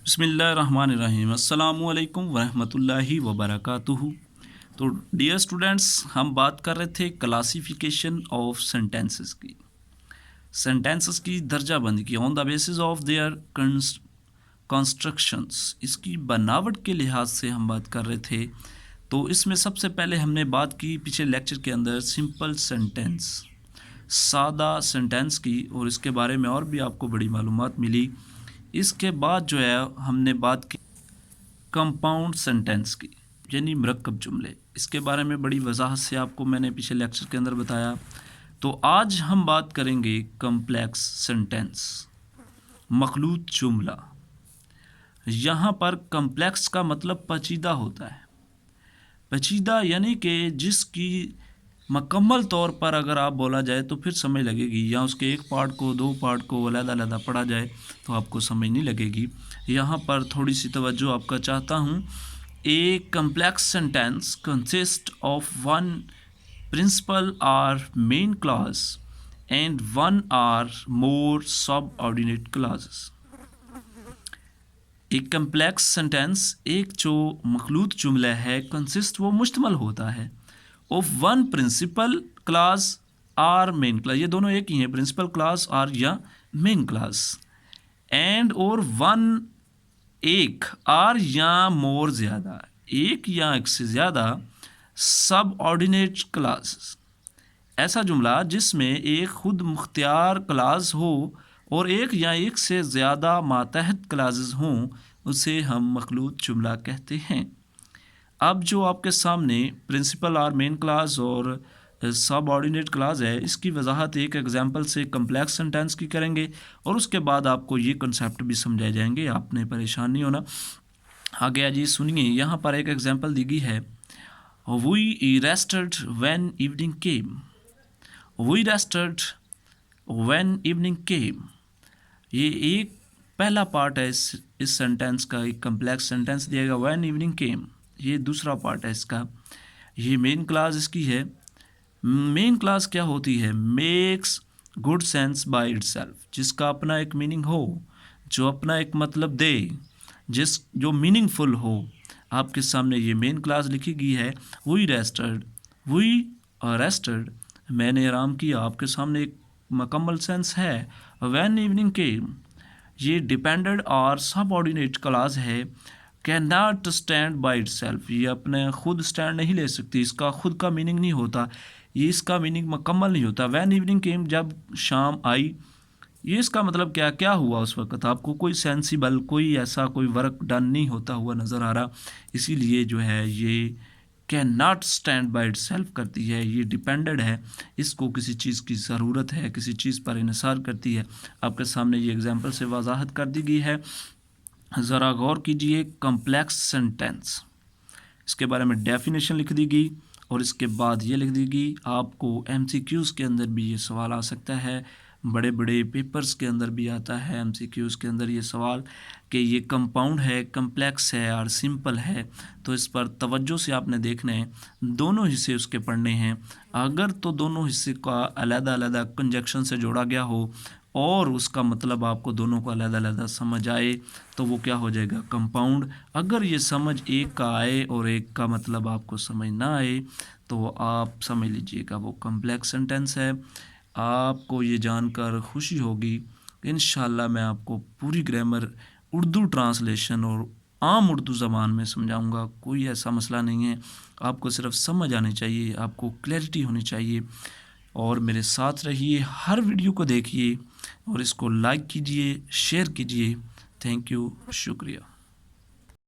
بسم اللہ الرحمن الرحیم، السلام علیکم ورحمۃ اللہ وبرکاتہ۔ تو ڈیئر اسٹوڈنٹس، ہم بات کر رہے تھے کلاسیفیکیشن آف سینٹینسز کی درجہ بندی کی on the basis of their constructions, اس کی بناوٹ کے لحاظ سے ہم بات کر رہے تھے۔ تو اس میں سب سے پہلے ہم نے بات کی پچھلے لیکچر کے اندر سمپل سینٹینس، سادہ سینٹینس کی، اور اس کے بارے میں اور بھی آپ کو بڑی معلومات ملی۔ اس کے بعد جو ہے ہم نے بات کی کمپاؤنڈ سینٹینس کی، یعنی مرکب جملے۔ اس کے بارے میں بڑی وضاحت سے آپ کو میں نے پچھلے لیکچر کے اندر بتایا۔ تو آج ہم بات کریں گے کمپلیکس سینٹینس، مخلوط جملہ۔ یہاں پر کمپلیکس کا مطلب پیچیدہ ہوتا ہے۔ پیچیدہ یعنی کہ جس کی مکمل طور پر اگر آپ بولا جائے تو پھر سمجھ لگے گی، یا اس کے ایک پارٹ کو دو پارٹ کو علیحدہ علیحدہ پڑھا جائے تو آپ کو سمجھ نہیں لگے گی۔ یہاں پر تھوڑی سی توجہ آپ کا چاہتا ہوں۔ A complex sentence consist of one principal or main clause and one or more subordinate clauses. ایک کمپلیکس سینٹینس، ایک جو مخلوط جملہ ہے، کنسسٹ وہ مشتمل ہوتا ہے آف ون پرنسپل کلاز اور مین کلاز، یہ دونوں ایک ہی ہیں، پرنسپل کلاز اور یا مین کلاز، اینڈ اور ون ایک اور یا مور زیادہ، ایک یا ایک سے زیادہ سب آرڈینیٹ کلاز، ایسا جملہ جس میں ایک خود مختار کلاز ہو اور ایک یا ایک سے زیادہ ماتحت کلازز ہوں، اسے ہم مخلوط جملہ کہتے ہیں۔ اب جو آپ کے سامنے پرنسپل اور مین کلاز اور سب آرڈینیٹ کلاز ہے، اس کی وضاحت ایک ایگزامپل سے کمپلیکس سینٹینس کی کریں گے، اور اس کے بعد آپ کو یہ کنسیپٹ بھی سمجھائے جائیں گے، آپ نے پریشان نہیں ہونا۔ آگے جی سنیے، یہاں پر ایک ایگزامپل دی گئی ہے، we rested when evening came. We rested when evening came, یہ ایک پہلا پارٹ ہے اس سینٹینس کا، ایک کمپلیکس سینٹینس دیا گا، وین ایوننگ کیم، یہ دوسرا پارٹ ہے اس کا۔ یہ مین کلاز اس کی ہے۔ مین کلاز کیا ہوتی ہے؟ Makes good sense by itself, جس کا اپنا ایک میننگ ہو، جو اپنا ایک مطلب دے، جو میننگ فل ہو۔ آپ کے سامنے یہ مین کلاز لکھی گئی ہے، وی ریسٹڈ، میں نے آرام کیا، آپ کے سامنے ایک مکمل سینس ہے۔ وین ایوننگ کیم، یہ ڈیپینڈڈ اور سب آرڈینیٹ کلاز ہے۔ Can not stand by it self, یہ اپنے خود اسٹینڈ نہیں لے سکتی، اس کا خود کا میننگ نہیں ہوتا، یہ اس کا میننگ مکمل نہیں ہوتا۔ وین ایوننگ کیم، جب شام آئی، یہ اس کا مطلب کیا ہوا اس وقت؟ آپ کو کوئی سینسیبل، کوئی ایسا کوئی ورک ڈن نہیں ہوتا ہوا نظر آ رہا، اسی لیے جو ہے یہ can not stand by it self کرتی ہے، یہ ڈیپینڈڈ ہے، اس کو کسی چیز کی ضرورت ہے، کسی چیز پر انحصار کرتی ہے۔ آپ کے سامنے یہ ایگزامپل سے وضاحت کر دی گئی ہے، ذرا غور کیجئے۔ کمپلیکس سینٹینس، اس کے بارے میں ڈیفینیشن لکھ دی گئی، اور اس کے بعد یہ لکھ دی گئی، آپ کو ایم سی کیوز کے اندر بھی یہ سوال آ سکتا ہے، بڑے بڑے پیپرز کے اندر بھی آتا ہے ایم سی کیوز کے اندر یہ سوال کہ یہ کمپاؤنڈ ہے، کمپلیکس ہے اور سمپل ہے، تو اس پر توجہ سے آپ نے دیکھنا ہے، دونوں حصے اس کے پڑھنے ہیں۔ اگر تو دونوں حصے کا علیحدہ علیحدہ کنجکشن سے جوڑا گیا ہو اور اس کا مطلب آپ کو دونوں کو علیحدہ علیحدہ سمجھ آئے تو وہ کیا ہو جائے گا؟ کمپاؤنڈ۔ اگر یہ سمجھ ایک کا آئے اور ایک کا مطلب آپ کو سمجھ نہ آئے تو آپ سمجھ لیجئے گا وہ کمپلیکس سینٹینس ہے۔ آپ کو یہ جان کر خوشی ہوگی کہ انشاءاللہ میں آپ کو پوری گرامر اردو ٹرانسلیشن اور عام اردو زبان میں سمجھاؤں گا، کوئی ایسا مسئلہ نہیں ہے، آپ کو صرف سمجھ آنی چاہیے، آپ کو کلیئرٹی ہونی چاہیے، اور میرے ساتھ رہیے، ہر ویڈیو کو دیکھیے اور اس کو لائک کیجئے، شیئر کیجئے۔ تھینک یو، شکریہ۔